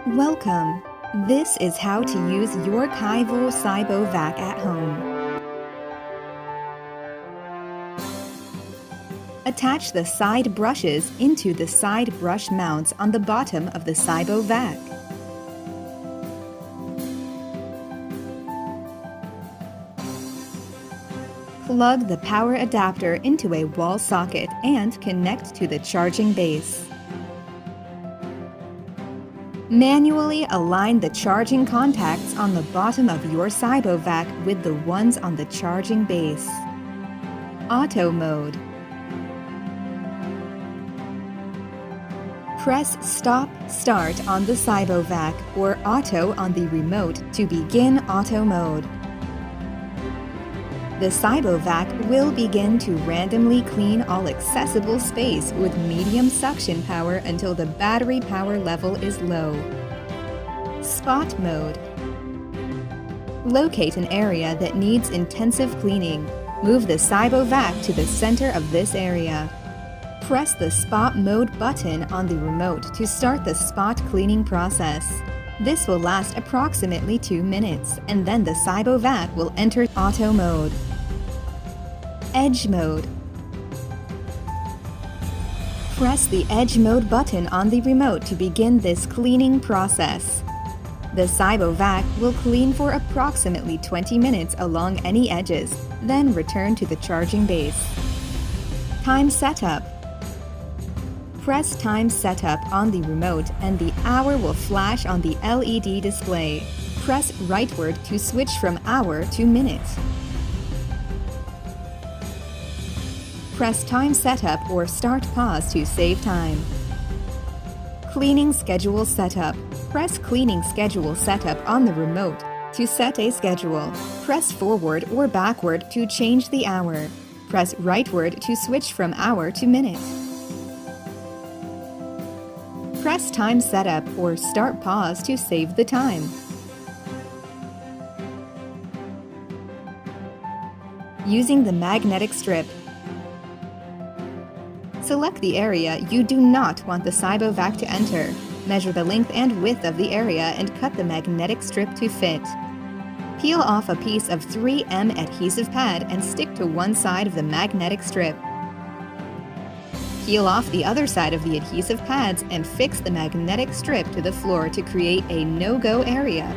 Welcome! This is how to use your KYVOL SIBO vac at home. Attach the side brushes into the side brush mounts on the bottom of the SIBO vac. Plug the power adapter into a wall socket and connect to the charging base. Manually align the charging contacts on the bottom of your SIBO vac with the ones on the charging base. Auto mode. Press Stop Start on the SIBO vac or Auto on the remote to begin auto mode. The SIBO vac will begin to randomly clean all accessible space with medium suction power until the battery power level is low. Spot mode. Locate an area that needs intensive cleaning. Move the SIBO vac to the center of this area. Press the Spot mode button on the remote to start the spot cleaning process. This will last approximately 2 minutes, and then the SIBO vac will enter auto mode. Edge mode. Press the Edge mode button on the remote to begin this cleaning process. The SIBO vac will clean for approximately 20 minutes along any edges, then return to the charging base. Time setup. Press Time Setup on the remote and the hour will flash on the LED display. Press rightward to switch from hour to minute. Press Time Setup or Start Pause to save time. Cleaning Schedule Setup. Press Cleaning Schedule Setup on the remote to set a schedule. Press forward or backward to change the hour. Press rightward to switch from hour to minute. Press Time Setup or Start Pause to save the time. Using the magnetic strip. Select the area you do not want the SIBO vac to enter. Measure the length and width of the area and cut the magnetic strip to fit. Peel off a piece of 3M adhesive pad and stick to one side of the magnetic strip. Peel off the other side of the adhesive pads and fix the magnetic strip to the floor to create a no-go area.